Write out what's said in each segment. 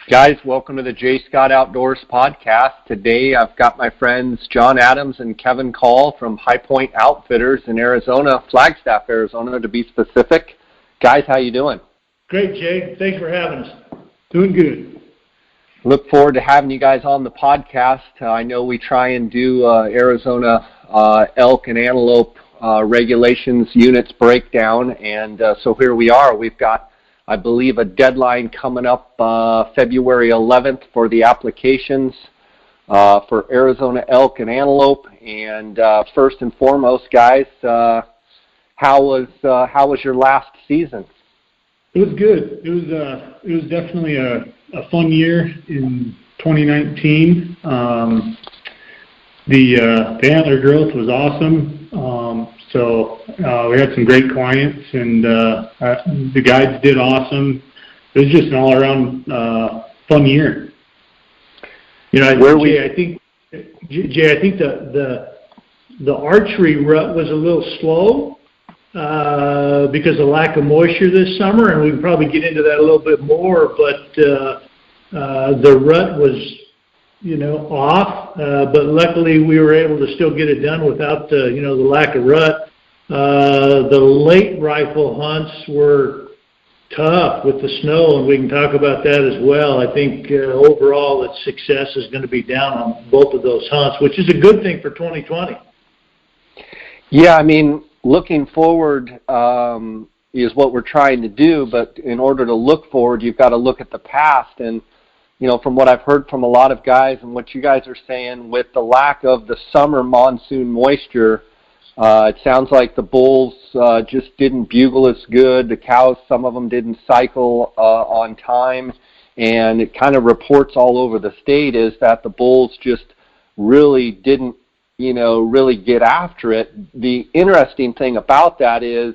Guys, welcome to the J. Scott Outdoors podcast. Today I've got my friends John Adams and Kevin Call from High Point Outfitters in Arizona, Flagstaff, Arizona to be specific. Guys, how you doing? Great, Jay. Thanks for having us. Doing good. Look forward to having you guys on the podcast. I know we try and do Arizona elk and antelope regulations units breakdown, and so here we are. We've got, I believe, a deadline coming up February 11th for the applications for Arizona elk and antelope. And first and foremost, guys, how was your last season? It was good. It was definitely a fun year in 2019. The antler growth was awesome. So we had some great clients, and the guides did awesome. It was just an all-around fun year. You know, I think the archery rut was a little slow because of lack of moisture this summer, and we can probably get into that a little bit more. But the rut was, off, but luckily we were able to still get it done without the lack of rut. The late rifle hunts were tough with the snow, and we can talk about that as well. I think overall its success is going to be down on both of those hunts, which is a good thing for 2020. Yeah, I mean, looking forward is what we're trying to do, but in order to look forward, you've got to look at the past. And from what I've heard from a lot of guys and what you guys are saying, with the lack of the summer monsoon moisture, it sounds like the bulls just didn't bugle as good. The cows, some of them didn't cycle on time. And it kind of reports all over the state is that the bulls just really didn't, really get after it. The interesting thing about that is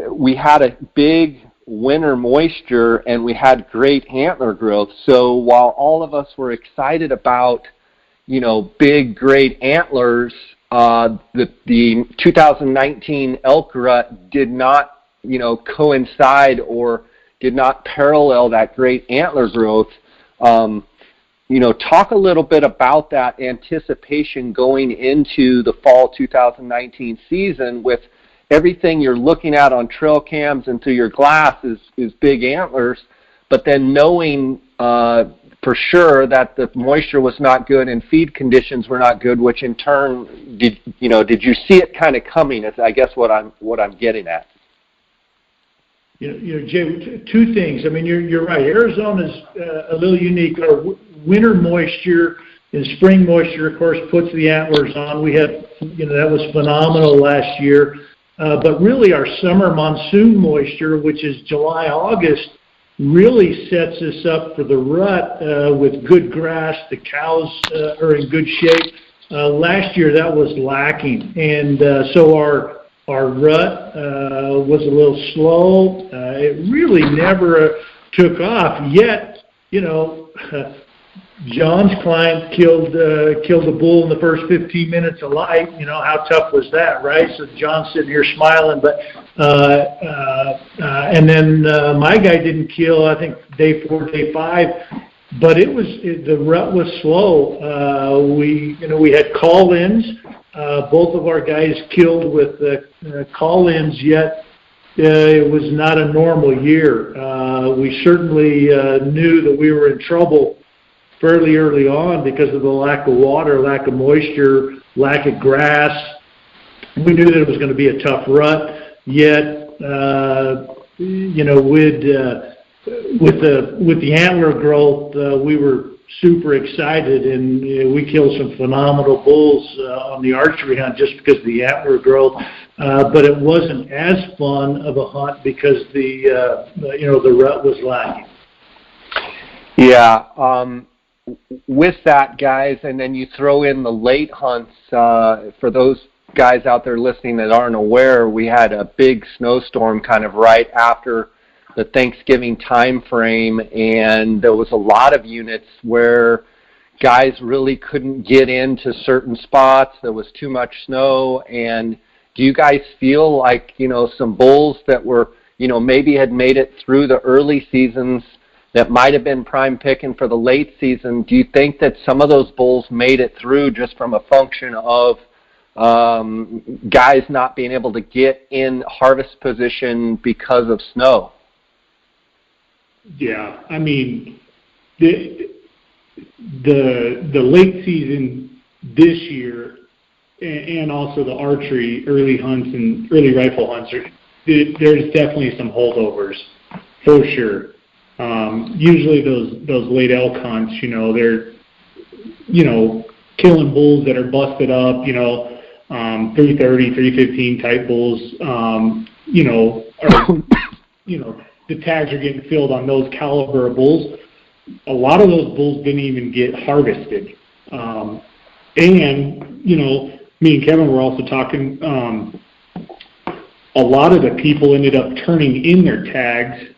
we had a big winter moisture and we had great antler growth. So while all of us were excited about, big, great antlers, the 2019 elk rut did not, coincide or did not parallel that great antler growth. Talk a little bit about that anticipation going into the fall 2019 season with everything you're looking at on trail cams and through your glass is big antlers, but then knowing for sure that the moisture was not good and feed conditions were not good, which in turn, did you see it kind of coming? Is I guess what I'm getting at. Jay, two things. I mean, you're right. Arizona's a little unique. Our winter moisture and spring moisture, of course, puts the antlers on. We had, that was phenomenal last year. But really our summer monsoon moisture, which is July, August, really sets us up for the rut with good grass. The cows are in good shape. Last year that was lacking. And so our rut was a little slow. It really never took off. Yet, John's client killed a bull in the first 15 minutes of light. How tough was that, right? So John's sitting here smiling, but and then my guy didn't kill, I think, day 4, day 5, but the rut was slow. We had call-ins. Both of our guys killed with call-ins, yet it was not a normal year. We certainly knew that we were in trouble fairly early on because of the lack of water, lack of moisture, lack of grass. We knew that it was going to be a tough rut, yet, with the antler growth, we were super excited, and we killed some phenomenal bulls on the archery hunt just because of the antler growth. But it wasn't as fun of a hunt because the rut was lacking. Yeah. With that, guys, and then you throw in the late hunts. For those guys out there listening that aren't aware, we had a big snowstorm kind of right after the Thanksgiving time frame, and there was a lot of units where guys really couldn't get into certain spots. There was too much snow. And do you guys feel like, some bulls that were, maybe had made it through the early seasons that might have been prime picking for the late season, do you think that some of those bulls made it through just from a function of guys not being able to get in harvest position because of snow? Yeah, I mean, the late season this year, and also the archery early hunts and early rifle hunts, there's definitely some holdovers for sure. Usually those late elk hunts, they're killing bulls that are busted up, 330, 315 type bulls, the tags are getting filled on those caliber of bulls. A lot of those bulls didn't even get harvested. And, me and Kevin were also talking, a lot of the people ended up turning in their tags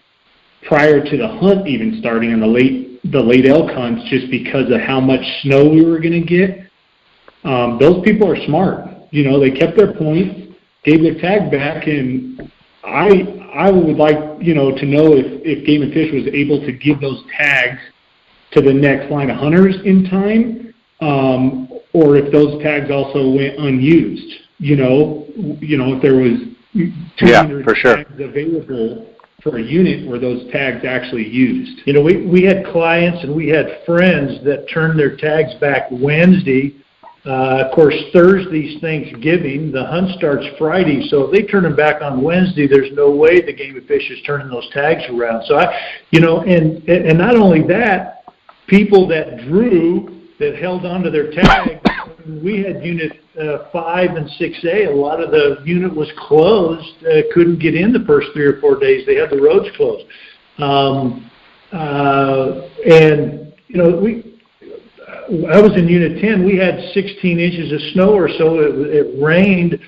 prior to the hunt even starting on the late elk hunts just because of how much snow we were going to get. Those people are smart. They kept their points, gave their tag back, and I would like, to know if Game and Fish was able to give those tags to the next line of hunters in time, or if those tags also went unused. If there was 200 for sure. tags available for a unit where those tags actually used. We had clients and we had friends that turned their tags back Wednesday. Of course, Thursday's Thanksgiving. The hunt starts Friday, so if they turn them back on Wednesday, there's no way the Game and Fish is turning those tags around. So and not only that, people that drew, that held onto their tag, we had unit 5 and 6A. A lot of the unit was closed, couldn't get in the first 3 or 4 days. They had the roads closed. I was in Unit 10. We had 16 inches of snow or so. It rained,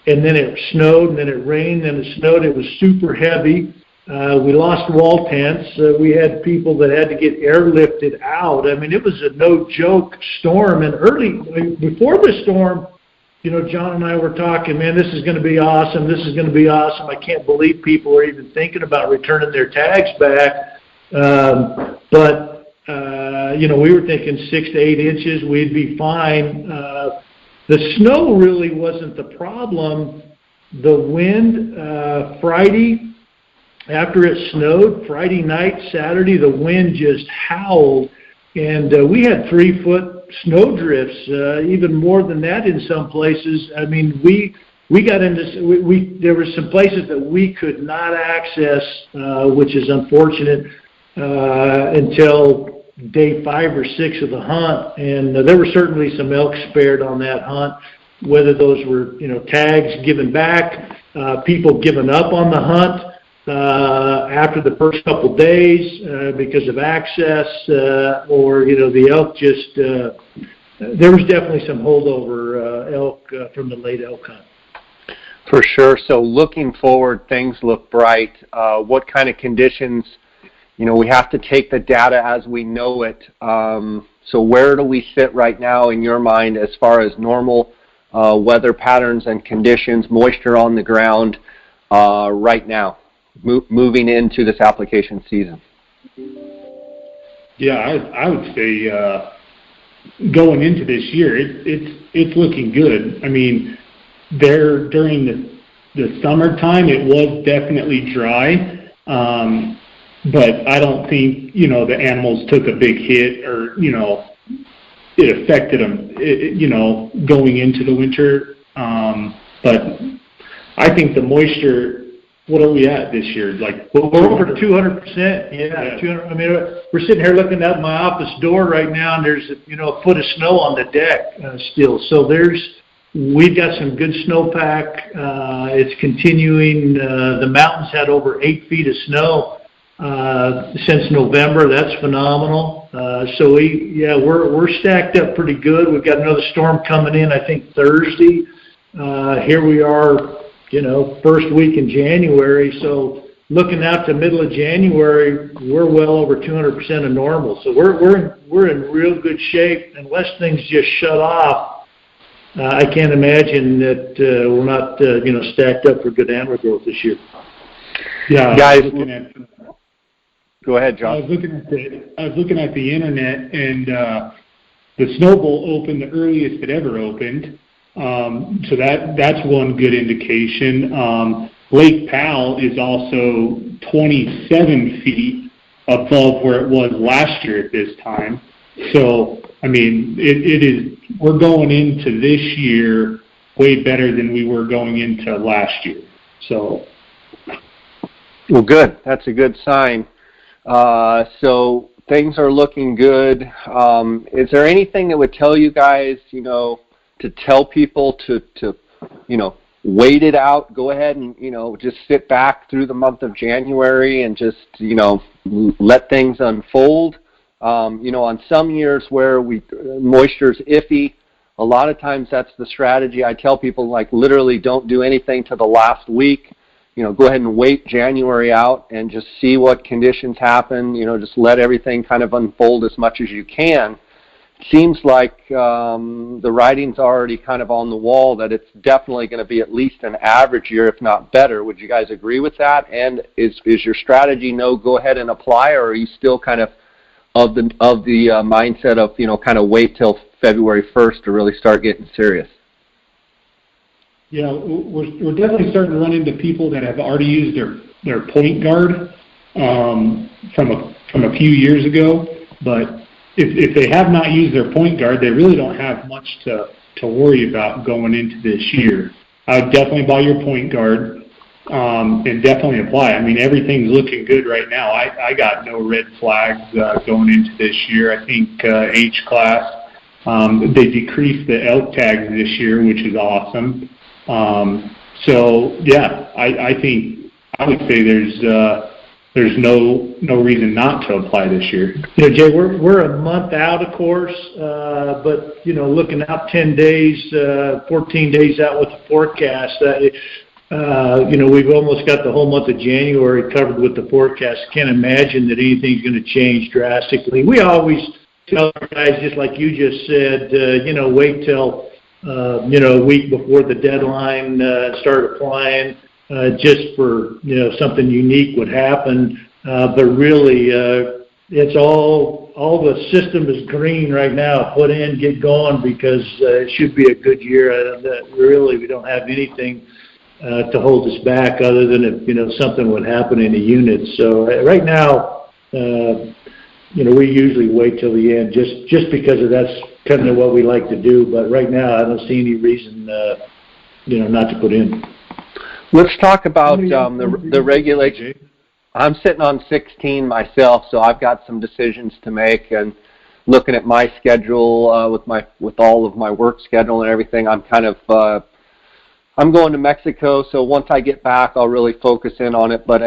and then it snowed, and then it rained, and it snowed. It was super heavy. We lost wall tents. We had people that had to get airlifted out. I mean, it was a no-joke storm. And before the storm, John and I were talking, man, this is going to be awesome. This is going to be awesome. I can't believe people are even thinking about returning their tags back. We were thinking 6 to 8 inches, we'd be fine. The snow really wasn't the problem. The wind, Friday, after it snowed, Friday night, Saturday, the wind just howled. And we had 3-foot snow drifts, even more than that in some places. I mean, we got into, there were some places that we could not access, which is unfortunate, until day 5 or 6 of the hunt, and there were certainly some elk spared on that hunt, whether those were, tags given back, people giving up on the hunt after the first couple days because of access, or, the elk just, there was definitely some holdover elk from the late elk hunt. For sure. So looking forward, things look bright. What kind of conditions? We have to take the data as we know it. So where do we sit right now in your mind as far as normal weather patterns and conditions, moisture on the ground right now, moving into this application season? Yeah, I would say going into this year, it's looking good. I mean, during the summertime, it was definitely dry. But I don't think, the animals took a big hit or, it affected them, going into the winter. But I think the moisture, what are we at this year? Like, we're over 200%. Yeah. 200. I mean, we're sitting here looking out my office door right now, and there's, a foot of snow on the deck still. So we've got some good snowpack. It's continuing. The mountains had over 8 feet of snow since November. That's phenomenal. So we're stacked up pretty good. We've got another storm coming in, I think Thursday. Here we are, first week in January. So looking out to middle of January, we're well over 200% of normal. So we're in real good shape unless things just shut off. I can't imagine that we're not stacked up for good antler growth this year. Yeah, guys. Go ahead, John. I was looking at the internet, and the Snow Bowl opened the earliest it ever opened. So that's one good indication. Lake Powell is also 27 feet above where it was last year at this time. So, I mean, it is. We're going into this year way better than we were going into last year. So, well, good. That's a good sign. So things are looking good. Is there anything that would tell you guys, to tell people to wait it out, go ahead and, just sit back through the month of January and just, let things unfold? On some years where moisture's iffy, a lot of times that's the strategy. I tell people, like, literally don't do anything to the last week. Go ahead and wait January out and just see what conditions happen. Just let everything kind of unfold as much as you can. It seems like the writing's already kind of on the wall that it's definitely going to be at least an average year, if not better. Would you guys agree with that? And is your strategy go ahead and apply, or are you still kind of the mindset of, kind of wait till February 1st to really start getting serious? Yeah, we're definitely starting to run into people that have already used their point guard from a few years ago. But if they have not used their point guard, they really don't have much to worry about going into this year. I would definitely buy your point guard and definitely apply. I mean, everything's looking good right now. I got no red flags going into this year. I think H class, they decreased the elk tags this year, which is awesome. So yeah, I think I would say there's no reason not to apply this year. Jay, we're a month out, of course, but looking out 10 days, 14 days out with the forecast, we've almost got the whole month of January covered with the forecast. Can't imagine that anything's going to change drastically. We always tell our guys, just like you just said, wait till a week before the deadline, start applying, just for, something unique would happen. But really, it's all the system is green right now. Put in, get going, because it should be a good year. Really, we don't have anything to hold us back other than if, something would happen in a unit. So right now, we usually wait till the end just because that's kind of what we like to do. But right now, I don't see any reason, not to put in. Let's talk about the regulation. I'm sitting on 16 myself, so I've got some decisions to make. And looking at my schedule with all of my work schedule and everything, I'm kind of I'm going to Mexico. So once I get back, I'll really focus in on it. But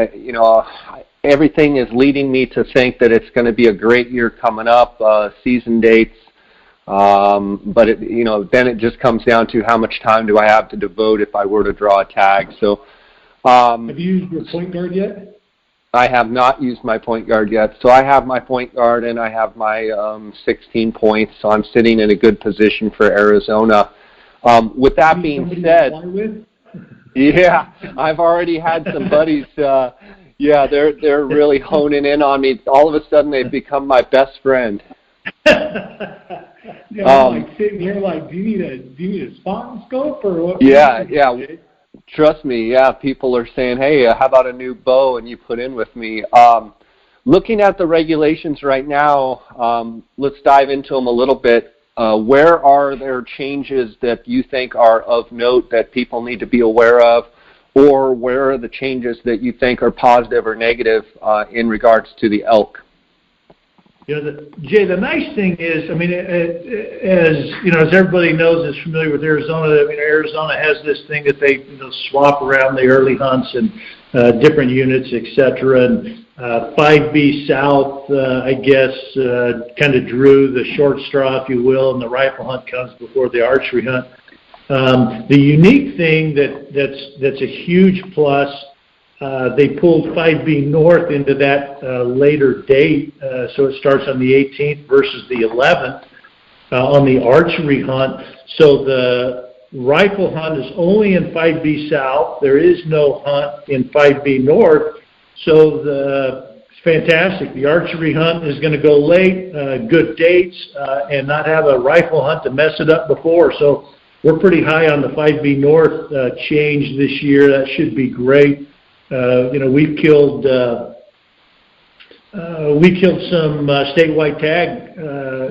everything is leading me to think that it's going to be a great year coming up. Season dates. But then it just comes down to how much time do I have to devote if I were to draw a tag. So, have you used your point guard yet? I have not used my point guard yet. So I have my point guard and I have my 16 points. So I'm sitting in a good position for Arizona. With that being said, yeah, I've already had some buddies. Yeah, they're really honing in on me. All of a sudden, they've become my best friend. Yeah, I'm like sitting here like, do you need a spot and scope or what? Yeah. Trust me. Yeah, people are saying, hey, how about a new bow and you put in with me? Looking at the regulations right now, let's dive into them a little bit. Where are there changes that you think are of note that people need to be aware of, or where are the changes that you think are positive or negative in regards to the elk? Jay, the nice thing is, I mean, as everybody knows, is familiar with Arizona. I mean, Arizona has this thing that they swap around the early hunts and different units, etc. And 5B South, I guess, kind of drew the short straw, if you will, and the rifle hunt comes before the archery hunt. The unique thing that's a huge plus. They pulled 5B North into that later date, so it starts on the 18th versus the 11th on the archery hunt. So the rifle hunt is only in 5B South. There is no hunt in 5B North. So as fantastic. The archery hunt is going to go late, good dates, and not have a rifle hunt to mess it up before. So we're pretty high on the 5B North change this year. That should be great. We've killed some statewide tag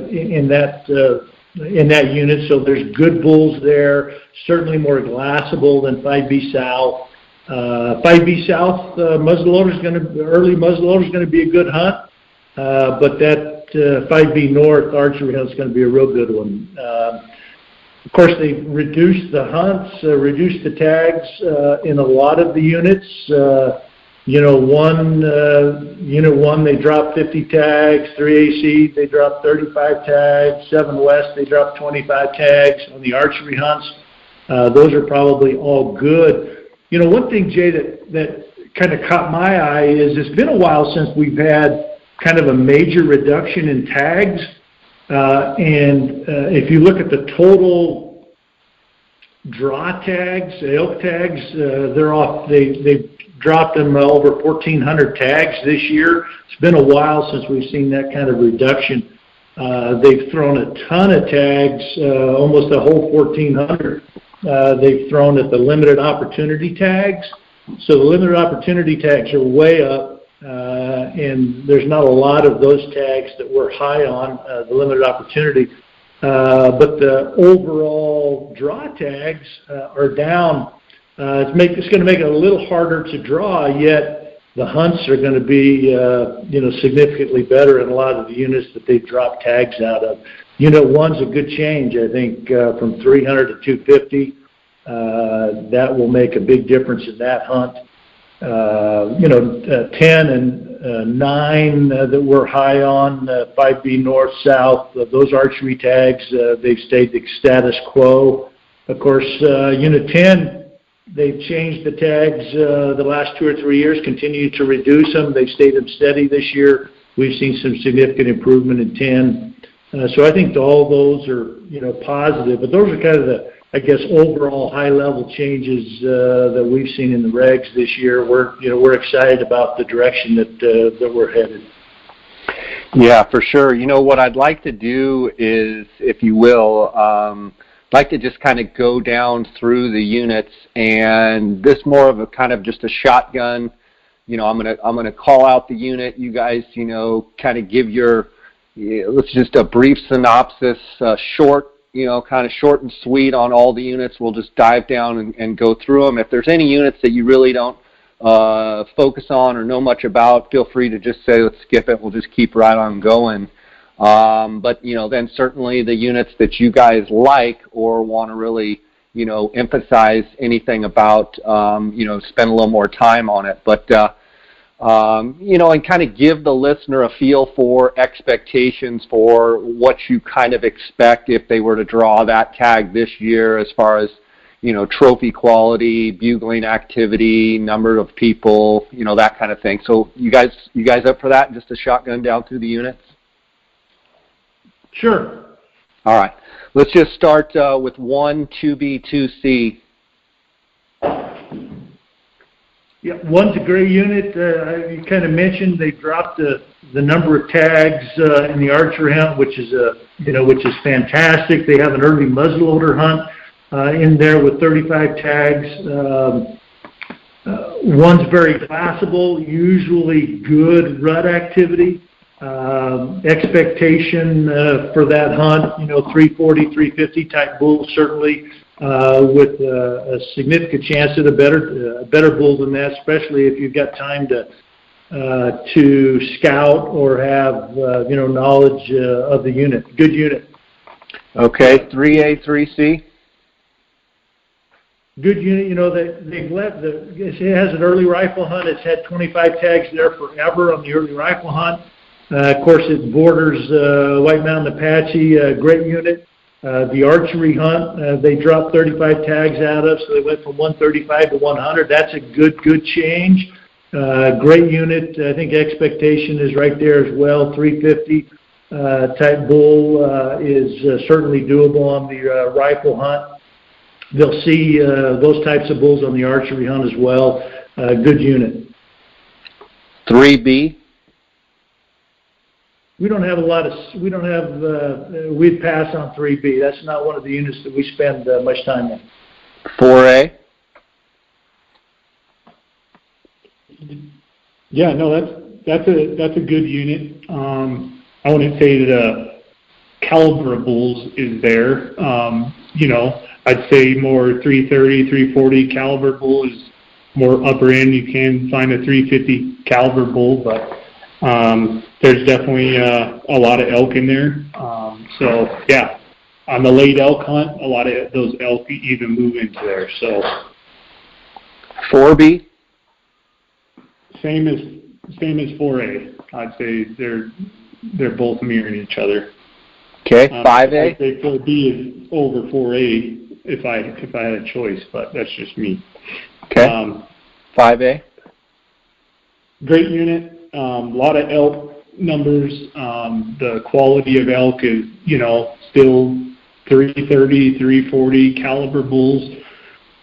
in that unit, so there's good bulls there. Certainly more glassable than 5B South. 5B South early muzzleloader is going to be a good hunt, but that 5B North archery hunt is going to be a real good one. Of course, they've reduced the hunts, reduced the tags in a lot of the units. Unit 1, they dropped 50 tags. 3AC, they dropped 35 tags. 7 West, they dropped 25 tags on the archery hunts. Those are probably all good. One thing, Jay, that kind of caught my eye is it's been a while since we've had kind of a major reduction in tags. And if you look at the total draw tags, elk tags, they're off. They've dropped them over 1,400 tags this year. It's been a while since we've seen that kind of reduction. They've thrown a ton of tags, almost a whole 1,400. They've thrown at the limited opportunity tags. So the limited opportunity tags are way up, and there's not a lot of those tags that we're high on, the limited opportunity. But the overall draw tags are down. It's going to make it a little harder to draw, yet the hunts are going to be significantly better in a lot of the units that they drop tags out of. Unit 1's a good change, I think, from 300 to 250. That will make a big difference in that hunt. 10 and 9 that we're high on, 5B North, South, those archery tags, they've stayed the status quo. Of course, Unit 10, they've changed the tags the last 2 or 3 years, continued to reduce them. They've stayed them steady this year. We've seen some significant improvement in 10. So I think all those are, positive. But those are kind of the, overall high-level changes that we've seen in the regs this year. We're excited about the direction that we're headed. Yeah, for sure. What I'd like to do is, if you will, like to just kind of go down through the units, and this more of a kind of just a shotgun. I'm gonna call out the unit. You guys, kind of give your, let's just a brief synopsis, short, kind of short and sweet on all the units. We'll just dive down and go through them. If there's any units that you really don't focus on or know much about, feel free to just say, let's skip it. We'll just keep right on going. But, then certainly the units that you guys like or want to really, emphasize anything about, spend a little more time on it. But, and kind of give the listener a feel for expectations for what you kind of expect if they were to draw that tag this year as far as, trophy quality, bugling activity, number of people, that kind of thing. So you guys up for that? Just a shotgun down through the units? Sure. All right. Let's just start with 1, 2B, 2C. Yeah, 1's a great unit. You kind of mentioned they dropped the number of tags in the archery hunt, which is fantastic. They have an early muzzleloader hunt in there with 35 tags. 1's very classable, usually good rut activity. Expectation for that hunt, 340, 350 type bull, certainly with a significant chance at a better bull than that, especially if you've got time to scout or have knowledge of the unit. Good unit. Okay, 3A, 3C. Good unit. It has an early rifle hunt. It's had 25 tags there forever on the early rifle hunt. Of course, it borders White Mountain Apache, great unit. The archery hunt, they dropped 35 tags out of, so they went from 135 to 100. That's a good change. Great unit. I think expectation is right there as well. 350 type bull is certainly doable on the rifle hunt. They'll see those types of bulls on the archery hunt as well. Good unit. 3B. we don't have we'd pass on 3B. That's not one of the units that we spend much time in. 4A? Yeah, no, that's a good unit. I wouldn't say the caliber of bulls is there. I'd say more 330, 340 caliber bull is more upper end. You can find a 350 caliber bull, but there's definitely a lot of elk in there. So yeah, on the late elk hunt, a lot of those elk even move into there. So 4B? Same as 4A. I'd say they're both mirroring each other. Okay, 5A? I'd say 4B is over 4A if I had a choice, but that's just me. Okay. 5A? Great unit. A lot of elk numbers. The quality of elk is, still 330, 340 caliber bulls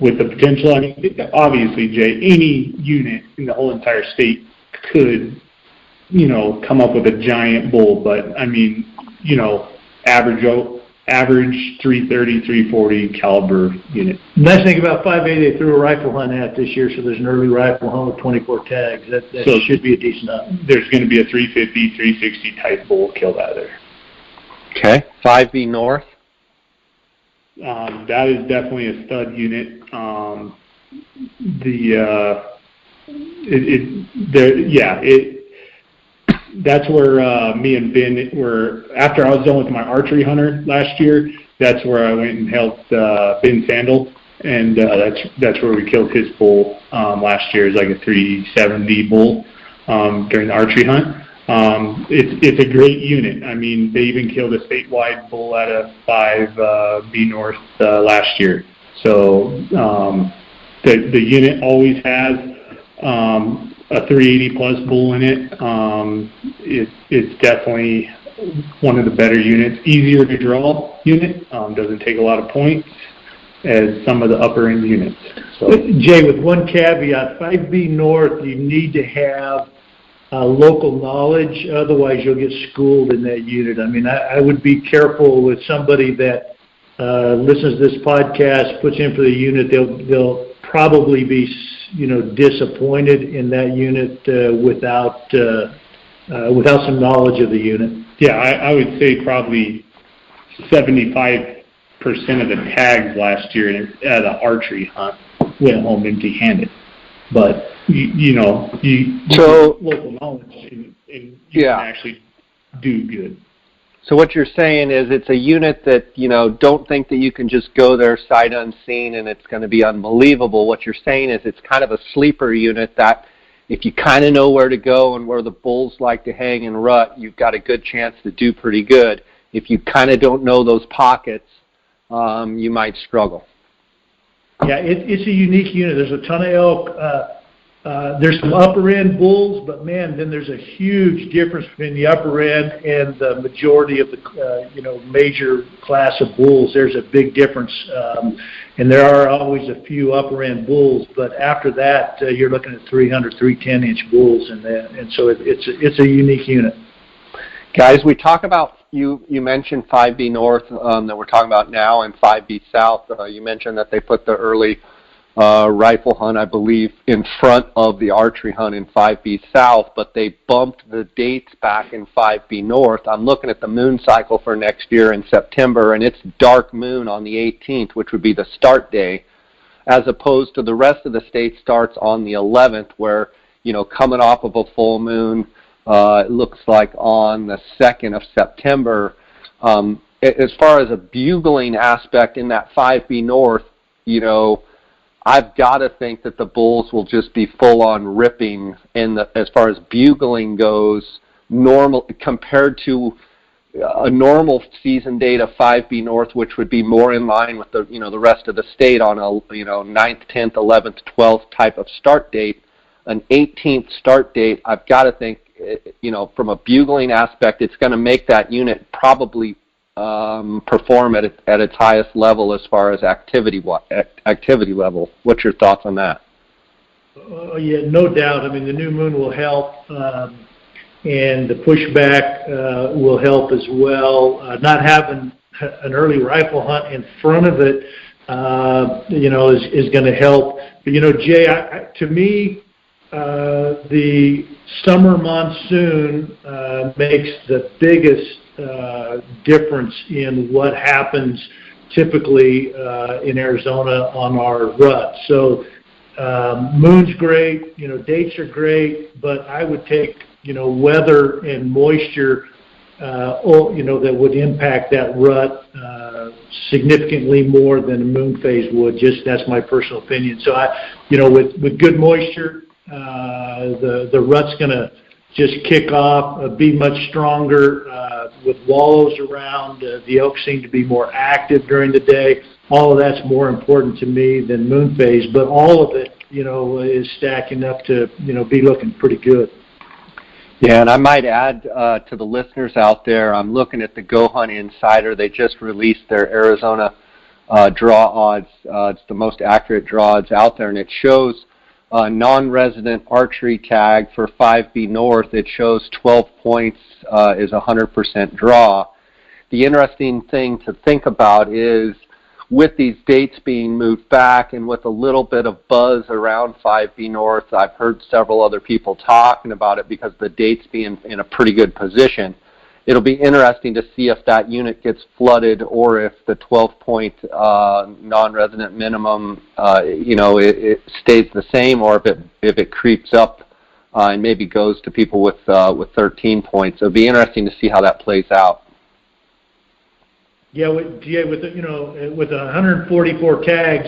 with the potential. I mean, obviously, Jay, any unit in the whole entire state could, come up with a giant bull, but I mean, average 330, 340 caliber unit. Nice thing about 5A, they threw a rifle hunt at this year, so there's an early rifle hunt with 24 tags. That so should be a decent hunt. There's going to be a 350, 360 type bull killed out of there. Okay. 5B North? That is definitely a stud unit. That's where me and Ben were. After I was done with my archery hunter last year, that's where I went and helped Ben Sandel, and that's where we killed his bull last year. It was like a 370 bull during the archery hunt. It's a great unit. I mean, they even killed a statewide bull out of 5B North last year. So the unit always has a 380 plus bull in it. It's definitely one of the better units. Easier to draw unit. Doesn't take a lot of points as some of the upper end units. So Jay, with one caveat, 5B North, you need to have local knowledge, otherwise you'll get schooled in that unit. I mean, I would be careful with somebody that listens to this podcast, puts in for the unit. They'll probably be, disappointed in that unit without some knowledge of the unit. Yeah, I would say probably 75% of the tags last year at an archery hunt went home empty-handed. But you local knowledge and you can actually do good. So what you're saying is it's a unit that, don't think that you can just go there sight unseen and it's going to be unbelievable. What you're saying is it's kind of a sleeper unit that if you kind of know where to go and where the bulls like to hang and rut, you've got a good chance to do pretty good. If you kind of don't know those pockets, you might struggle. Yeah, it's a unique unit. There's a ton of elk. There's some upper end bulls, but man, then there's a huge difference between the upper end and the majority of the major class of bulls. There's a big difference, and there are always a few upper end bulls, but after that, you're looking at 300, 310-inch bulls, and so it's a unique unit. Guys, we talk about you mentioned 5B North that we're talking about now and 5B South. You mentioned that they put the early rifle hunt, I believe, in front of the archery hunt in 5B South, but they bumped the dates back in 5B North. I'm looking at the moon cycle for next year in September, and it's dark moon on the 18th, which would be the start day, as opposed to the rest of the state starts on the 11th, where, coming off of a full moon, it looks like on the 2nd of September. As far as a bugling aspect in that 5B North, I've got to think that the bulls will just be full-on ripping as far as bugling goes, normal compared to a normal season date of 5B North, which would be more in line with the rest of the state on a 9th, 10th, 11th, 12th type of start date. An 18th start date, I've got to think, from a bugling aspect, it's going to make that unit probably perform at its highest level as far as activity level. What's your thoughts on that? Yeah, no doubt. I mean, the new moon will help. and the pushback will help as well. Not having an early rifle hunt in front of it, is going to help. But, Jay, to me, the summer monsoon makes the biggest difference in what happens typically in Arizona on our rut. So moon's great, dates are great, but I would take, weather and moisture, that would impact that rut significantly more than a moon phase would. Just that's my personal opinion. So with good moisture, the rut's going to just kick off, be much stronger with wallows around. The elk seem to be more active during the day. All of that's more important to me than moon phase, but all of it, is stacking up to, be looking pretty good. Yeah, and I might add to the listeners out there, I'm looking at the Go Hunt Insider. They just released their Arizona draw odds. It's the most accurate draw odds out there, and it shows non-resident archery tag for 5B North. It shows 12 points is 100% draw. The interesting thing to think about is with these dates being moved back and with a little bit of buzz around 5B North, I've heard several other people talking about it because the dates being in a pretty good position. It'll be interesting to see if that unit gets flooded or if the 12-point non-resident minimum, it stays the same, or if it creeps up and maybe goes to people with 13 points. It'll be interesting to see how that plays out. Yeah, with 144 tags,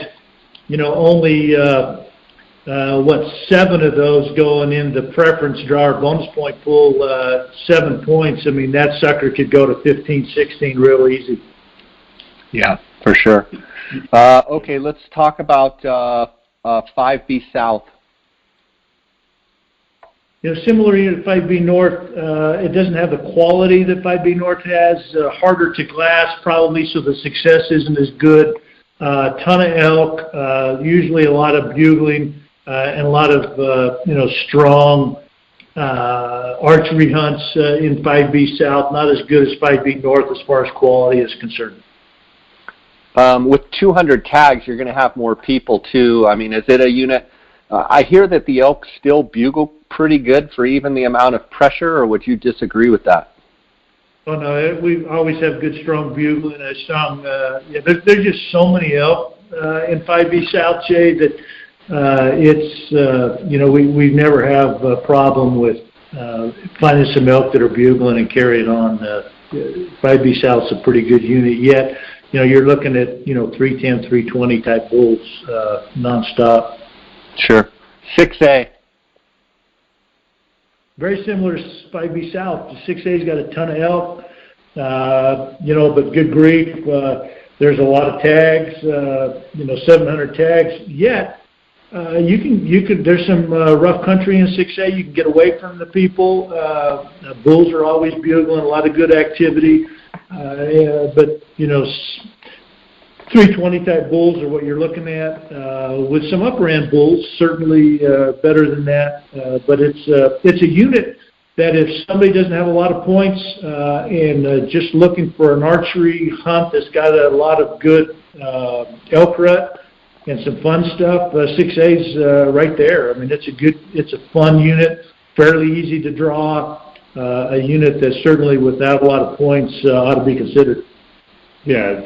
only 7 of those going in the preference draw or bonus point pool, 7 points. I mean, that sucker could go to 15, 16 real easy. Yeah, for sure. Okay, let's talk about 5B South. Similarly to 5B North, it doesn't have the quality that 5B North has. Harder to glass probably, so the success isn't as good. Ton of elk, usually a lot of bugling, and a lot of strong archery hunts in 5B South. Not as good as 5B North as far as quality is concerned. With 200 tags, you're going to have more people too. I mean, is it a unit? I hear that the elk still bugle pretty good for even the amount of pressure, or would you disagree with that? Oh no, we always have good strong bugling. There's just so many elk in 5B South, Jay, that we never have a problem with finding some elk that are bugling and carrying on. 5B South's a pretty good unit. Yet, you're looking at 310, 320 type bulls nonstop. Sure. 6A. Very similar to 5B South. The 6A's got a ton of elk, but good grief. There's a lot of tags, 700 tags. Yet, there's some rough country in 6A. You can get away from the people. Bulls are always bugling, a lot of good activity. But 320 type bulls are what you're looking at, with some upper end bulls, certainly better than that. But it's a unit that if somebody doesn't have a lot of points and just looking for an archery hunt that's got a lot of good elk rut and some fun stuff, 6A's right there. I mean, it's a fun unit, fairly easy to draw, a unit that certainly without a lot of points ought to be considered. Yeah,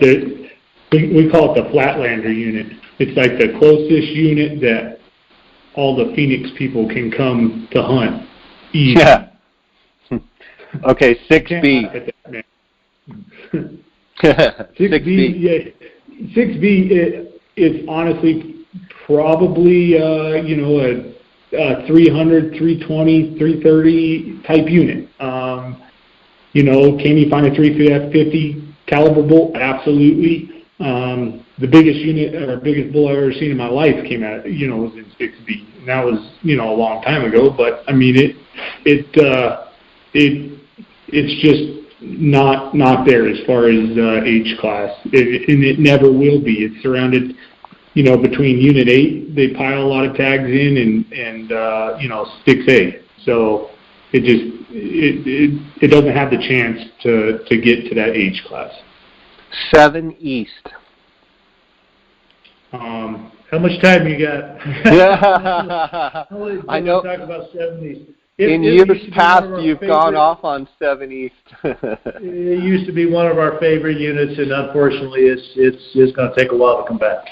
we call it the Flatlander unit. It's like the closest unit that all the Phoenix people can come to hunt. Easy. Yeah. Okay, 6B. 6B. Yeah, 6B is honestly probably a 300, 320, 330 type unit. Can you find a 350 caliber bull? Absolutely. The biggest unit or biggest bull I've ever seen in my life came out, was in 6B. And that was, a long time ago. But I mean, it's just not there as far as H class, and it never will be. It's surrounded, between Unit 8. They pile a lot of tags in, and 6A. So it doesn't have the chance to get to that age class. 7 East. How much time you got? I know. Talk about 70s. In years past, you've gone off on 7 East. It used to be one of our favorite units, and unfortunately, it's going to take a while to come back.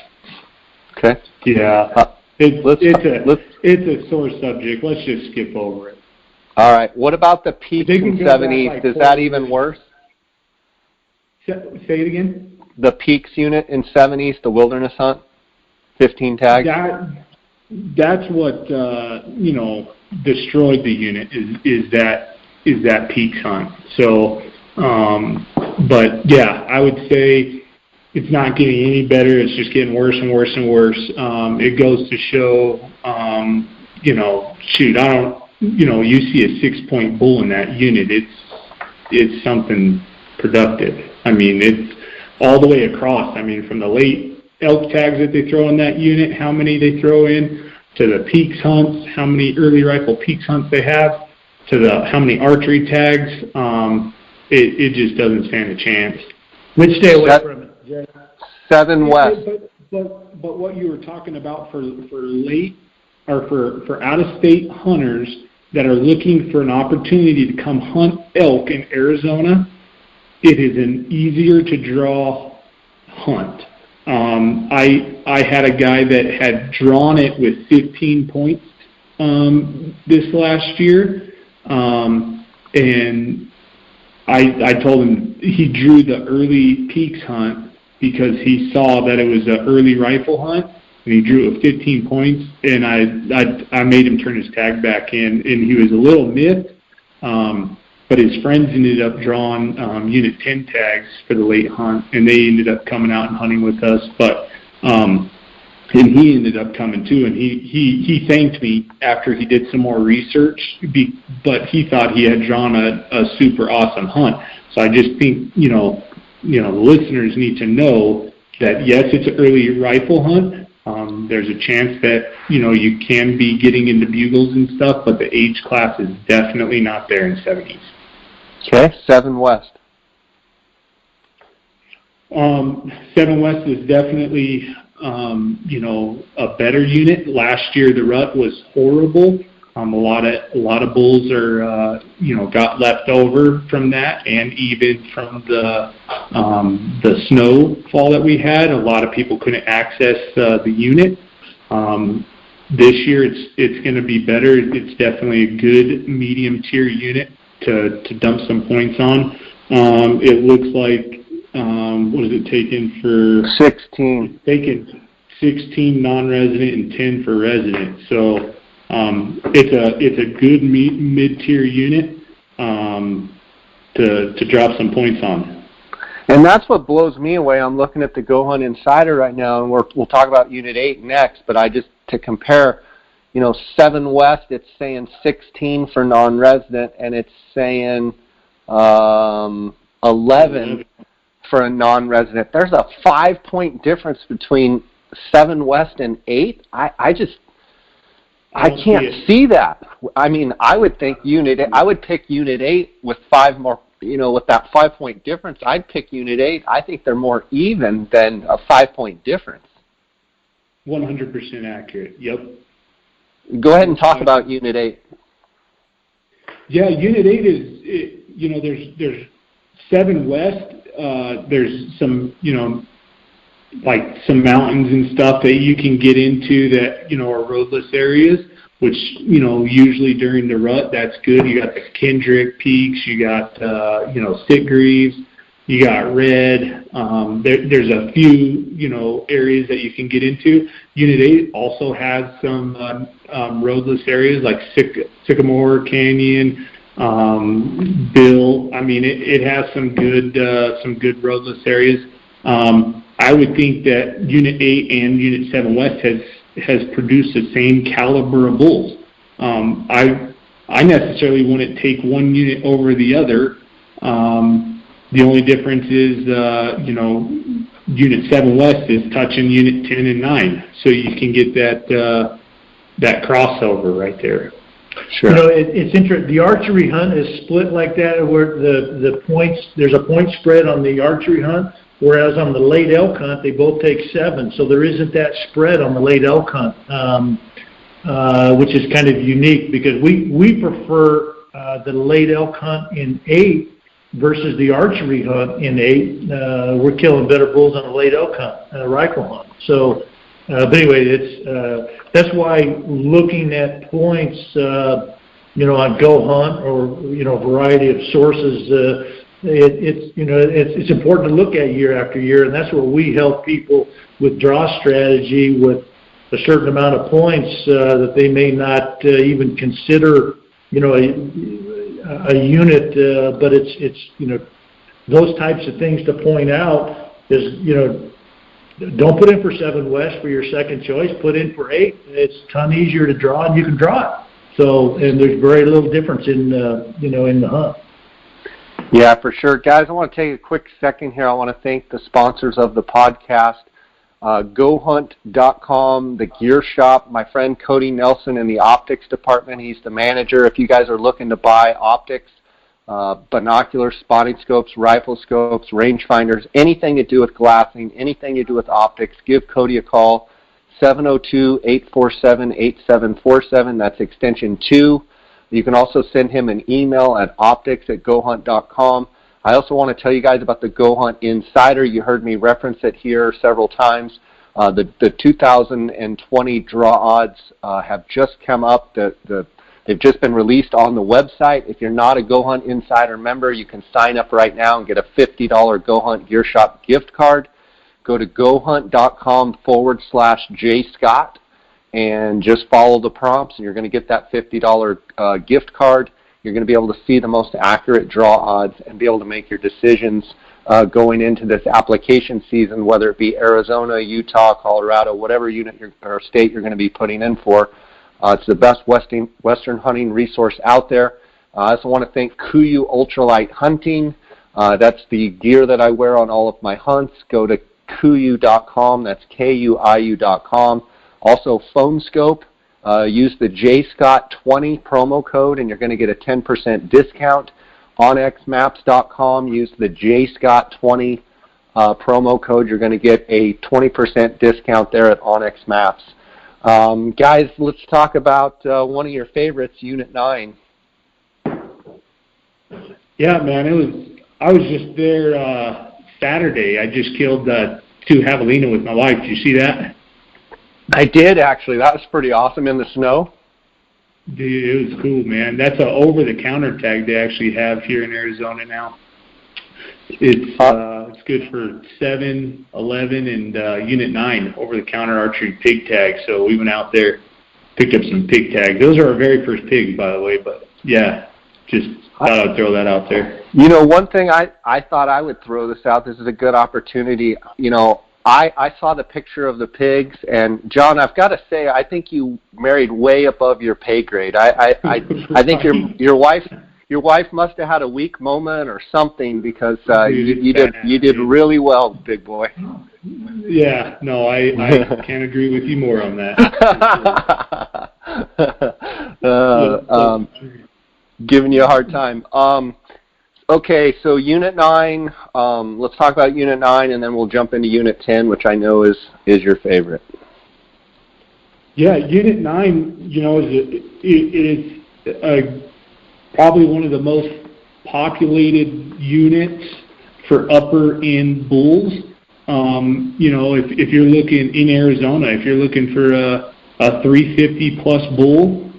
Okay. Yeah. It's a sore subject. Let's just skip over it. All right. What about the peaks in 7 East? Is that even worse? Say it again. The peaks unit in 7 East, the wilderness hunt, 15 tags. That's what destroyed the unit is that peaks hunt. So, but yeah, I would say it's not getting any better. It's just getting worse and worse and worse. It goes to show, you see a 6-point bull in that unit. It's something productive. I mean, it's all the way across. I mean, from the late elk tags that they throw in that unit, how many they throw in, to the peaks hunts, how many early rifle peaks hunts they have, to how many archery tags. It just doesn't stand a chance. Which stay away from it. 7 West. But what you were talking about for late or for out-of-state hunters that are looking for an opportunity to come hunt elk in Arizona, it is an easier to draw hunt. I had a guy that had drawn it with 15 points this last year, and I told him he drew the early peaks hunt because he saw that it was an early rifle hunt, and he drew it with 15 points, and I made him turn his tag back in, and he was a little miffed, but his friends ended up drawing Unit 10 tags for the late hunt, and they ended up coming out and hunting with us, and he ended up coming too, and he thanked me after he did some more research, but he thought he had drawn a super awesome hunt. So I just think, the listeners need to know that, yes, it's an early rifle hunt. There's a chance that, you can be getting into bugles and stuff, but the age class is definitely not there in 70s. Okay, 7 West. 7 West is definitely, a better unit. Last year the rut was horrible. A lot of bulls are, got left over from that, and even from the snowfall that we had. A lot of people couldn't access the unit. This year it's going to be better. It's definitely a good medium tier unit to dump some points on. It looks like, what is it taken for? 16. Taken 16 non-resident and 10 for resident. So it's a good mid-tier unit to drop some points on. And that's what blows me away. I'm looking at the Go Hunt Insider right now, and we'll talk about Unit 8 next, but to compare, 7 West, it's saying 16 for non-resident, and it's saying 11 for a non-resident. There's a 5-point difference between 7 West and 8. I can't see that. I mean, I would think I would pick Unit 8 with 5 more, with that 5-point difference. I'd pick Unit 8. I think they're more even than a 5-point difference. 100% accurate. Yep. Go ahead and talk about Unit 8. Yeah, Unit 8 is, there's 7 West. There's some, like some mountains and stuff that you can get into that, are roadless areas, which, usually during the rut, that's good. You got the Kendrick Peaks, you got, Sitgreaves, you got Red. There's a few, areas that you can get into. Unit 8 also has some roadless areas like Sycamore Canyon, Bill. I mean, it has some good roadless areas. I would think that Unit 8 and Unit 7 West has produced the same caliber of bulls. I necessarily wouldn't take one unit over the other. The only difference is, Unit 7 West is touching Unit 10 and 9, so you can get that crossover right there. Sure. You know, it's interesting. The archery hunt is split like that, where the points, there's a point spread on the archery hunt, whereas on the late elk hunt, they both take 7. So there isn't that spread on the late elk hunt, which is kind of unique because we prefer the late elk hunt in 8 versus the archery hunt in 8. We're killing better bulls on the late elk hunt, rifle hunt. So, but anyway, that's why looking at points, you know, on Go Hunt or, you know, a variety of sources, it's important to look at year after year, and that's where we help people with draw strategy with a certain amount of points that they may not even consider, you know, a unit, but it's you know, those types of things to point out is, you know, don't put in for 7 West for your second choice. Put in for 8. It's a ton easier to draw, and you can draw it. So, and there's very little difference in, you know, in the hunt. Yeah, for sure. Guys, I want to take a quick second here. I want to thank the sponsors of the podcast, GoHunt.com, the gear shop, my friend Cody Nelson in the optics department. He's the manager. If you guys are looking to buy optics, binoculars, spotting scopes, rifle scopes, rangefinders, anything to do with glassing, anything to do with optics, give Cody a call, 702-847-8747. That's extension 2. You can also send him an email at optics@gohunt.com. I also want to tell you guys about the Go Hunt Insider. You heard me reference it here several times. The 2020 draw odds have just come up. They've just been released on the website. If you're not a Go Hunt Insider member, you can sign up right now and get a $50 Go Hunt Gear Shop gift card. Go to gohunt.com/JScott and just follow the prompts, and you're going to get that $50 gift card. You're going to be able to see the most accurate draw odds and be able to make your decisions going into this application season, whether it be Arizona, Utah, Colorado, whatever unit or state you're going to be putting in for. It's the best Western hunting resource out there. I also want to thank KUIU Ultralight Hunting. That's the gear that I wear on all of my hunts. Go to KUIU.com. That's KUIU.com. Also, Phone Scope. Use the JScott20 promo code, and you're going to get a 10% discount. OnXMaps.com. Use the JScott20 promo code. You're going to get a 20% discount there at OnX Maps. Guys, let's talk about one of your favorites, Unit 9. Yeah, man, I was just there Saturday. I just killed 2 javelina with my wife. Did you see that? I did, actually. That was pretty awesome in the snow. Dude, it was cool, man. That's an over-the-counter tag they actually have here in Arizona now. It's good for 7, 11, and Unit 9 over-the-counter archery pig tag. So we went out there, picked up some pig tags. Those are our very first pigs, by the way. But yeah, just thought I'd throw that out there. You know, one thing I thought I would throw this out. This is a good opportunity. You know, I saw the picture of the pigs, and John, I've got to say, I think you married way above your pay grade. I think your wife must have had a weak moment or something, because you did really well, big boy. Yeah, no, I can't agree with you more on that. Giving you a hard time. Okay, so Unit 9, let's talk about Unit 9, and then we'll jump into Unit 10, which I know is your favorite. Yeah, Unit 9, you know, is probably one of the most populated units for upper end bulls. You know, if you're looking in Arizona, if you're looking for a 350 plus bull,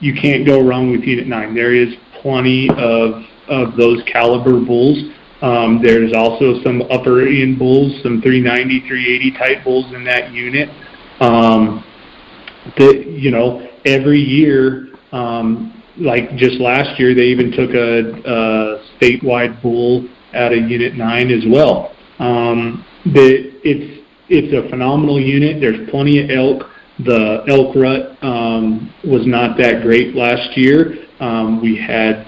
you can't go wrong with Unit 9. There is plenty of those caliber bulls. There's also some upper end bulls, some 390, 380 type bulls in that unit. That, you know, every year, like just last year, they even took a statewide bull out of Unit 9 as well. It's a phenomenal unit. There's plenty of elk. The elk rut was not that great last year. We had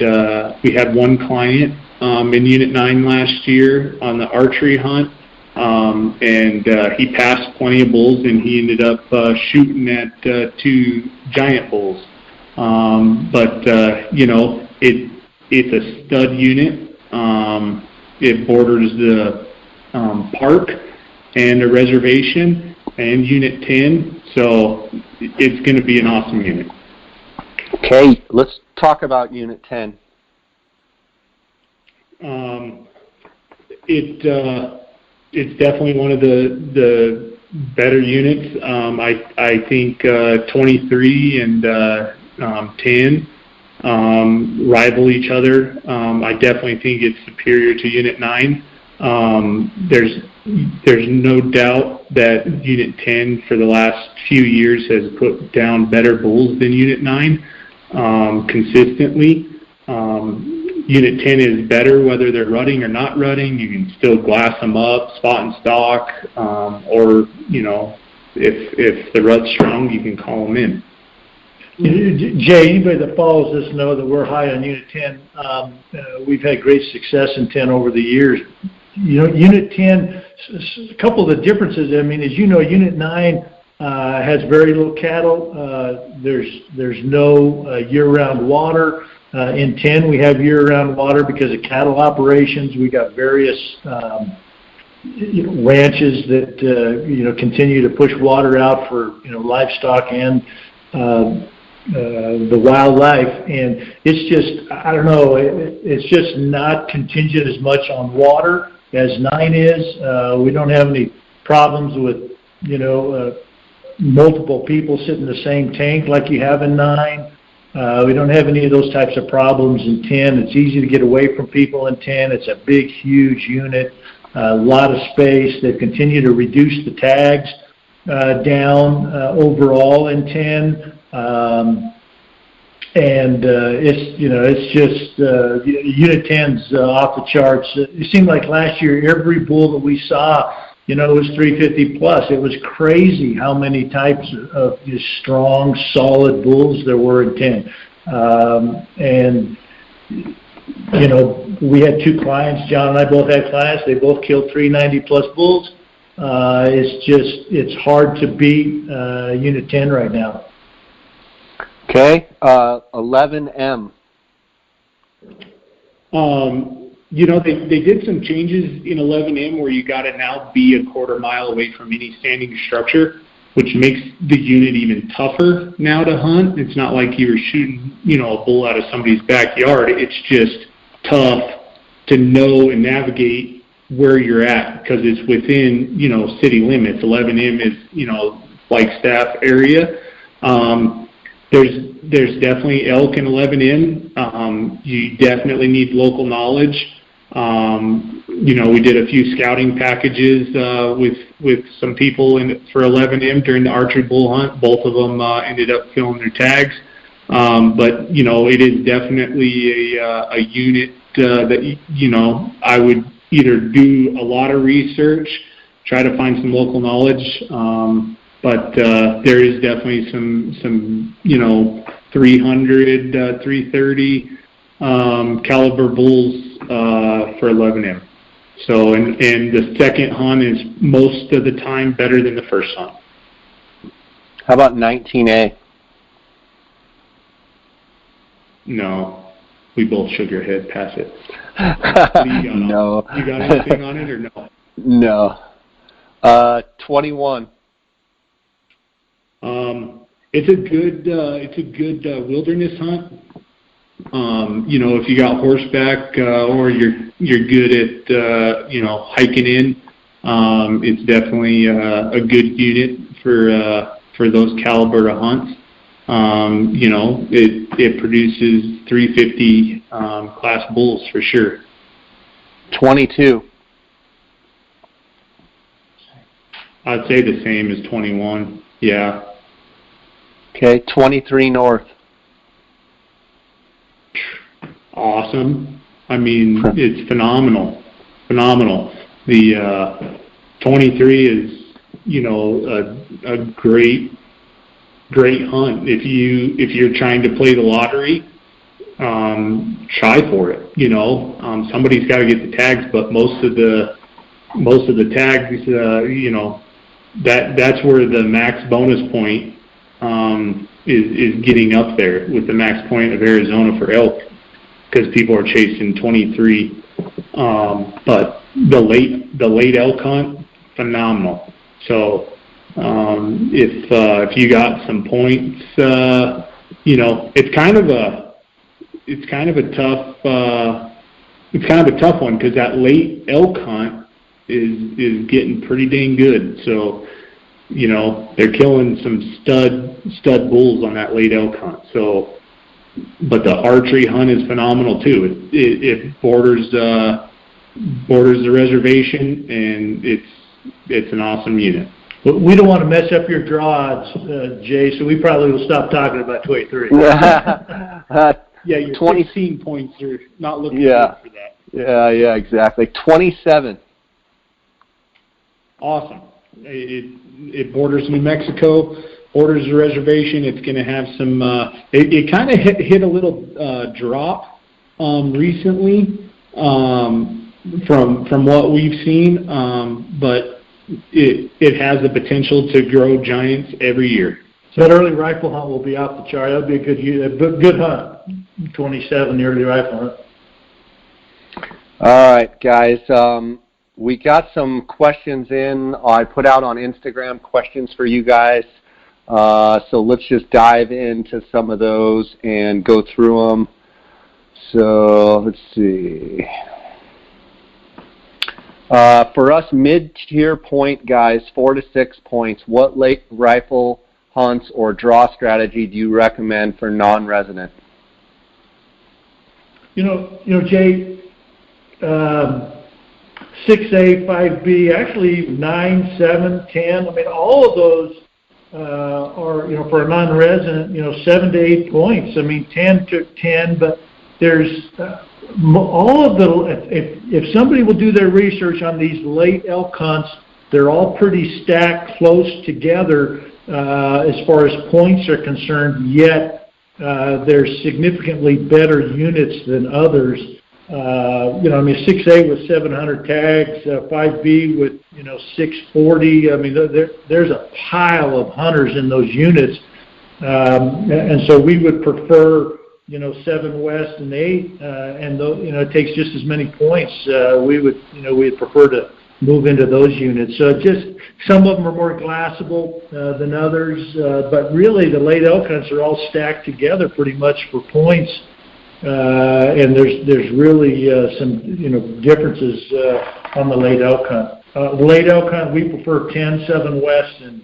one client in Unit 9 last year on the archery hunt, and he passed plenty of bulls, and he ended up shooting at 2 giant bulls. It's a stud unit. It borders the park and a reservation and Unit 10, so it's going to be an awesome unit. Okay, let's talk about Unit 10. It's definitely one of the better units. I think 23 and 10 rival each other. I definitely think it's superior to Unit 9. There's no doubt that Unit 10 for the last few years has put down better bulls than Unit 9 consistently. Unit 10 is better whether they're rutting or not rutting. You can still glass them up, spot and stalk, or if the rut's strong, you can call them in. Jay, anybody that follows us know that we're high on Unit 10. We've had great success in 10 over the years. Unit 10, a couple of the differences, as you know, Unit 9 has very little cattle. There's no year-round water. In 10, we have year-round water because of cattle operations. We got various ranches that continue to push water out for livestock and the wildlife, and it's just, I don't know, it's just not contingent as much on water as 9 is. We don't have any problems with multiple people sitting in the same tank like you have in 9. We don't have any of those types of problems in 10. It's easy to get away from people in 10. It's a big, huge unit, a lot of space. They've continued to reduce the tags down overall in 10. It's just Unit 10's off the charts. It seemed like last year every bull that we saw, it was 350 plus. It was crazy how many types of just strong, solid bulls there were in 10. We had 2 clients. John and I both had clients. They both killed 390 plus bulls. It's hard to beat Unit 10 right now. Okay, 11M. They did some changes in 11M where you got to now be a quarter mile away from any standing structure, which makes the unit even tougher now to hunt. It's not like you were shooting, a bull out of somebody's backyard. It's just tough to know and navigate where you're at because it's within, city limits. 11M is, Flagstaff area. There's definitely elk in 11M. You definitely need local knowledge. We did a few scouting packages with some people for 11M during the archery bull hunt. Both of them ended up killing their tags. But it is definitely a unit that I would either do a lot of research, try to find some local knowledge. But there is definitely some 300, 330 caliber bulls for 11M. So, and the second hunt is most of the time better than the first hunt. How about 19A? No, we both shook your head. Pass it. No. You got anything on it or no? No. 21. It's a good wilderness hunt. If you got horseback or you're good at hiking in, it's definitely a good unit for those caliber of hunts. It produces 350 class bulls for sure. 22. I'd say the same as 21. Yeah. Okay, 23 North. Awesome. It's phenomenal. The 23 is, a great hunt. If you're trying to play the lottery, try for it. Somebody's got to get the tags, but most of the tags, that's where the max bonus point is getting up there with the max point of Arizona for elk, because people are chasing 23. But the late elk hunt, phenomenal. So if you got some points, it's kind of a tough one, because that late elk hunt is getting pretty dang good. So they're killing some stud bulls on that late elk hunt. So, but the archery hunt is phenomenal too. It borders the reservation, and it's an awesome unit. But we don't want to mess up your draw odds, Jay, so we probably will stop talking about 23. Yeah, your 16 points are not looking good for that. Yeah, exactly. 27. Awesome. It borders New Mexico, borders the reservation. It's going to have some. It kind of hit a little drop recently from what we've seen, but it has the potential to grow giants every year. So that early rifle hunt will be off the chart. That'll be a good hunt. 27, the early rifle hunt. All right, guys. We got some questions in. I put out on Instagram questions for you guys. So let's just dive into some of those and go through them. So let's see. For us mid-tier point guys, 4 to 6 points, what late rifle hunts or draw strategy do you recommend for non-resident? Jay, 6A, 5B, actually 9, 7, 10. I mean, all of those are, for a non-resident, 7 to 8 points. I mean, 10 took 10, but there's all of the, if somebody will do their research on these late elk hunts, they're all pretty stacked close together as far as points are concerned, yet there's significantly better units than others. 6A with 700 tags, 5B with, 640. I mean, there's a pile of hunters in those units. And so we would prefer, 7 West and 8, and it takes just as many points. We'd prefer to move into those units. So just some of them are more glassable than others, but really the late elk hunts are all stacked together pretty much for points. And there's really some differences on the late elk hunt. The late elk hunt, we prefer 10, 7 West, and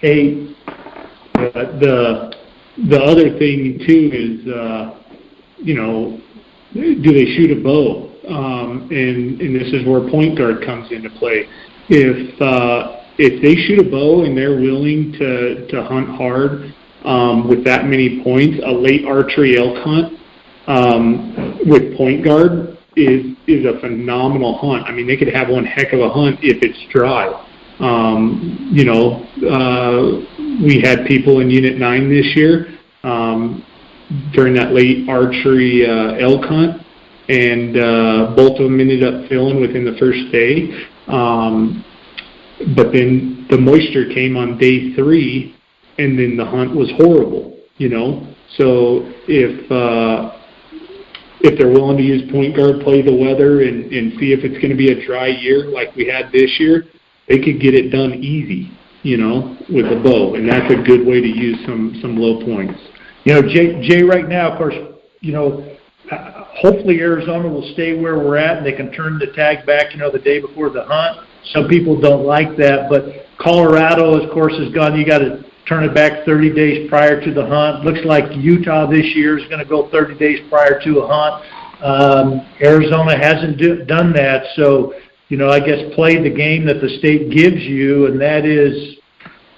8. The other thing too is do they shoot a bow? And this is where point guard comes into play. If they shoot a bow and they're willing to hunt hard with that many points, a late archery elk hunt with point guard is a phenomenal hunt. I mean, they could have one heck of a hunt if it's dry. We had people in Unit 9 this year during that late archery elk hunt, and both of them ended up filling within the first day. But then the moisture came on day 3, and then the hunt was horrible, So if they're willing to use point guard, play the weather, and see if it's going to be a dry year like we had this year, they could get it done easy, with a bow, and that's a good way to use some low points. Jay, right now, of course, hopefully Arizona will stay where we're at, and they can turn the tag back, the day before the hunt. Some people don't like that, but Colorado, of course, has gone. You got to turn it back 30 days prior to the hunt. Looks like Utah this year is going to go 30 days prior to a hunt. Arizona hasn't done that, so I guess play the game that the state gives you, and that is,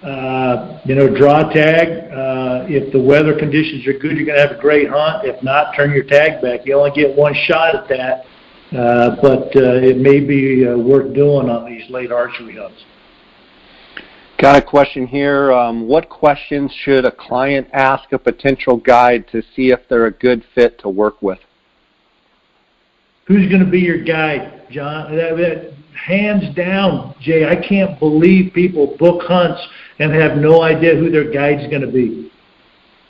draw tag. If the weather conditions are good, you're going to have a great hunt. If not, turn your tag back. You only get one shot at that, but it may be worth doing on these late archery hunts. Got a question here. What questions should a client ask a potential guide to see if they're a good fit to work with? Who's going to be your guide, John? Hands down, Jay, I can't believe people book hunts and have no idea who their guide's going to be.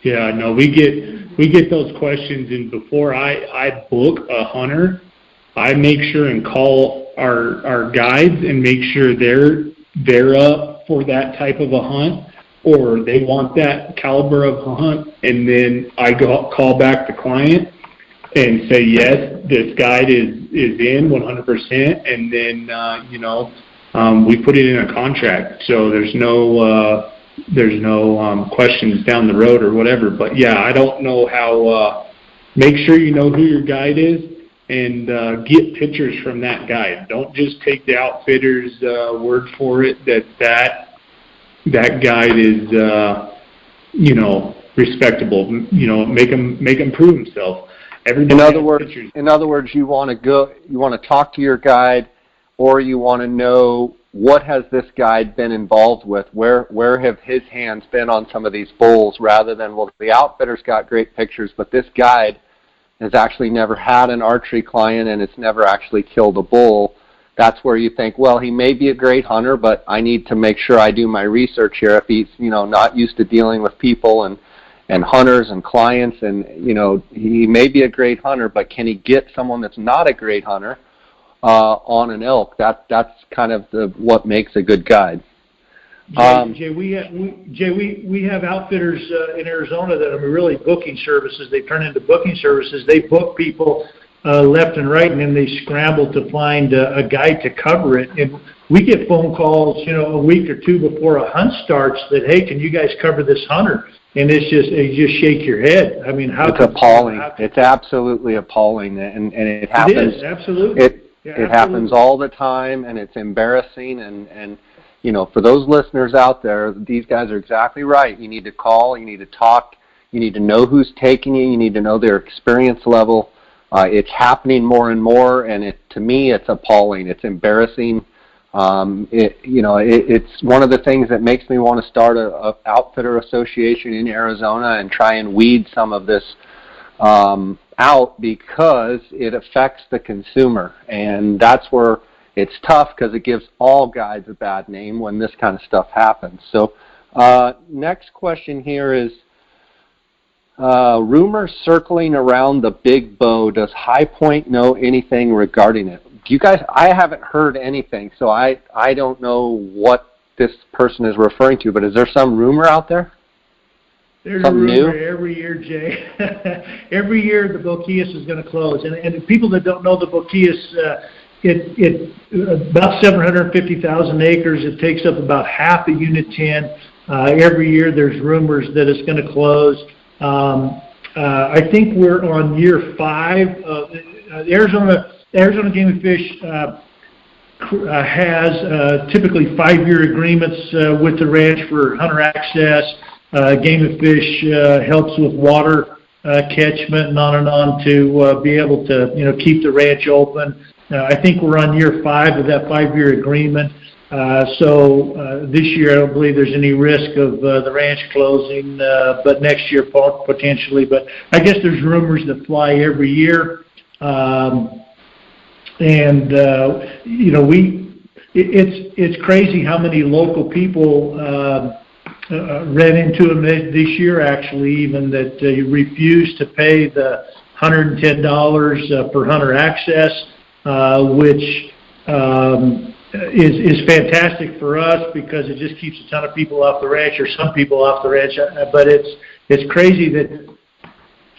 Yeah, no, we get those questions, and before I book a hunter, I make sure and call our guides and make sure they're up for that type of a hunt, or they want that caliber of a hunt, and then I call back the client and say, yes, this guide is in 100%, and then we put it in a contract, so there's no questions down the road or whatever. But yeah, I don't know how. Make sure you know who your guide is, and get pictures from that guide. Don't just take the outfitter's word for it that guide is respectable. Make him prove himself. In other words, you want to talk to your guide, or you want to know what has this guide been involved with, where have his hands been on some of these bulls, rather than, well, the outfitter's got great pictures, but this guide has actually never had an archery client and it's never actually killed a bull. That's where you think, well, he may be a great hunter, but I need to make sure I do my research here. If he's not used to dealing with people and hunters and clients, and he may be a great hunter, but can he get someone that's not a great hunter on an elk? That's kind of what makes a good guide. Jay, we have outfitters in Arizona that are really booking services. They turn into booking services. They book people left and right, and then they scramble to find a guide to cover it. And we get phone calls, a week or two before a hunt starts that, hey, can you guys cover this hunter? And you just shake your head. I mean, it's appalling. It's absolutely appalling, and it happens. It is, absolutely. It happens all the time, and it's embarrassing. And for those listeners out there, these guys are exactly right. You need to call. You need to talk. You need to know who's taking you. You need to know their experience level. It's happening more and more, and to me, it's appalling. It's embarrassing. It's one of the things that makes me want to start a outfitter association in Arizona and try and weed some of this out, because it affects the consumer, and that's where it's tough, because it gives all guides a bad name when this kind of stuff happens. So next question here is, rumors circling around the big bow. Does High Point know anything regarding it? You guys, I haven't heard anything, so I don't know what this person is referring to, but is there some rumor out there? There's Something a rumor new? every year, Jay. Every year the Boquillas is going to close. And people that don't know the Boquillas, it's about 750,000 acres. It takes up about half of Unit 10. Every year there's rumors that it's going to close. I think we're on year 5. Arizona Game and Fish has typically 5-year agreements with the ranch for hunter access. Game and Fish helps with water catchment and on to be able to keep the ranch open. I think we're on year 5 of that 5-year agreement. So this year I don't believe there's any risk of the ranch closing, but next year potentially. But I guess there's rumors that fly every year. It's crazy how many local people ran into them this year, actually, even that refused to pay the $110 for hunter access, which is fantastic for us, because it just keeps a ton of people off the ranch, or some people off the ranch. But it's crazy that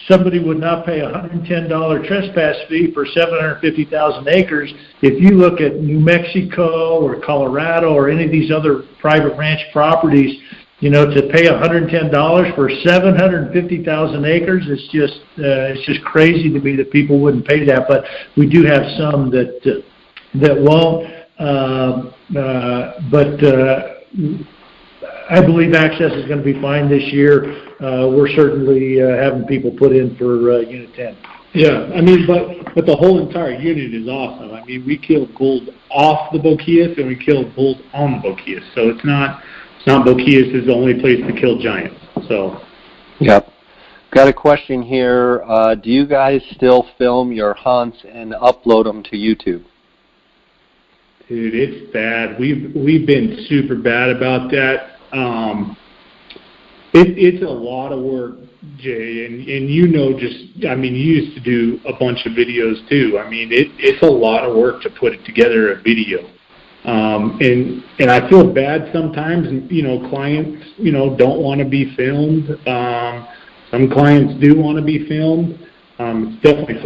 somebody would not pay a $110 trespass fee for 750,000 acres. If you look at New Mexico or Colorado or any of these other private ranch properties, to pay $110 for 750,000 acres, it's just crazy to me that people wouldn't pay that. But we do have some that won't. I believe access is going to be fine this year. We're certainly having people put in for Unit 10. Yeah, but the whole entire unit is awesome. We kill bulls off the Boquillas, and we kill bulls on the Boquillas. So it's not Boquillas is the only place to kill giants. So. Yep. Got a question here. Do you guys still film your hunts and upload them to YouTube? Dude, it's bad. We've been super bad about that. It's a lot of work, Jay, and you know, you used to do a bunch of videos too. I mean, it's a lot of work to put together a video. And I feel bad sometimes, clients, don't want to be filmed. Some clients do want to be filmed. It's definitely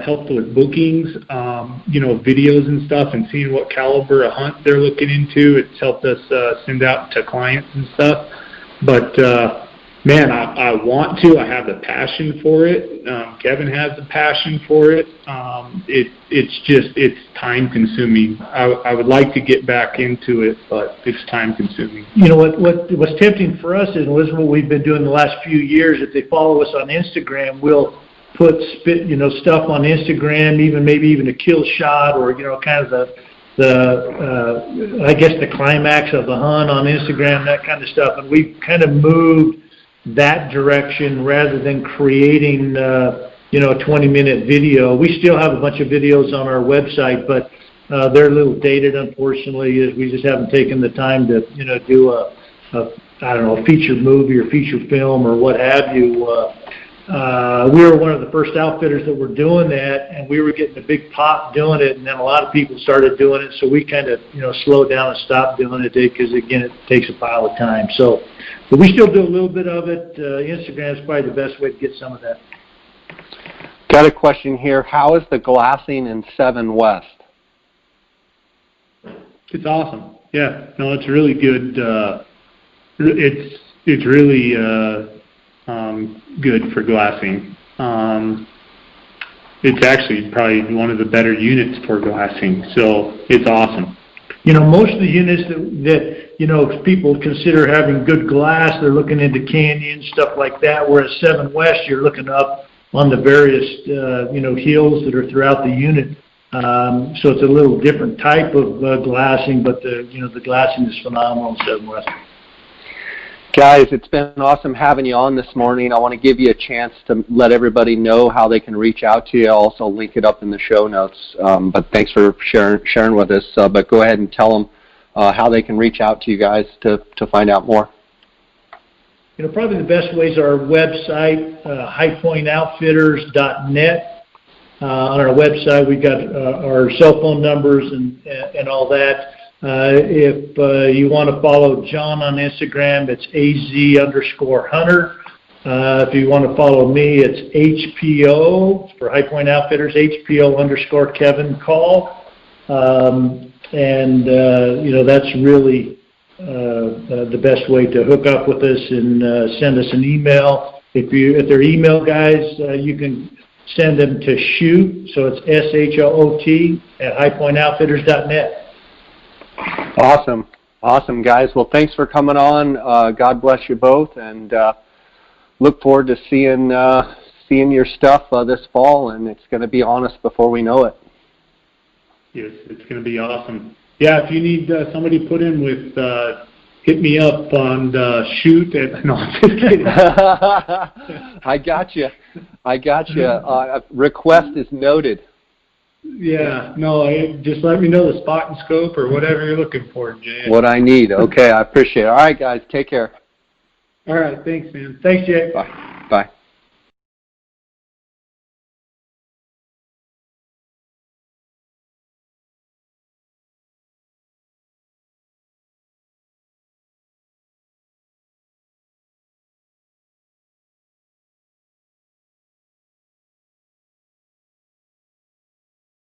helped with bookings, videos and stuff, and seeing what caliber of hunt they're looking into. It's helped us send out to clients and stuff. But, man, I want to. I have the passion for it. Kevin has the passion for it. It's time consuming. I would like to get back into it, but it's time consuming. What's tempting for us is, this is what we've been doing the last few years. If they follow us on Instagram, we'll put stuff on Instagram, maybe even a kill shot, or kind of I guess the climax of the hunt on Instagram, that kind of stuff. And we've kind of moved that direction rather than creating a 20-minute video. We still have a bunch of videos on our website, but they're a little dated, unfortunately, as we just haven't taken the time to do a feature movie or feature film or what have you. We were one of the first outfitters that were doing that, and we were getting a big pop doing it, and then a lot of people started doing it, so we kind of slowed down and stopped doing it because, again, it takes a pile of time. But we still do a little bit of it. Instagram is probably the best way to get some of that. Got a question here. How is the glassing in 7 West? It's awesome. Yeah, no, it's really good. It's really good for glassing. It's actually probably one of the better units for glassing, so it's awesome. Most of the units that people consider having good glass, they're looking into canyons, stuff like that, whereas 7 West, you're looking up on the various, hills that are throughout the unit. So it's a little different type of glassing, but the glassing is phenomenal in 7 West. Guys, it's been awesome having you on this morning. I want to give you a chance to let everybody know how they can reach out to you. I'll also link it up in the show notes. But thanks for sharing with us. But go ahead and tell them how they can reach out to you guys to find out more. Probably the best way is our website, highpointoutfitters.net. On our website, we've got our cell phone numbers and all that. If you want to follow John on Instagram, it's AZ_Hunter. If you want to follow me, it's HPO for High Point Outfitters, HPO_Kevin Call. That's really the best way to hook up with us and send us an email. If they're email guys, you can send them to shoot, so it's SHOOT @highpointoutfitters.net. Awesome, guys. Well, thanks for coming on. God bless you both, and look forward to seeing your stuff this fall, and it's going to be on us before we know it. Yes, it's going to be awesome. Yeah, if you need somebody put in with, hit me up on shoot. No, I'm just kidding. I got you. Request is noted. Yeah, no, just let me know the spot and scope or whatever you're looking for, Jay. What I need. Okay, I appreciate it. All right, guys, take care. All right, thanks, man. Thanks, Jay. Bye.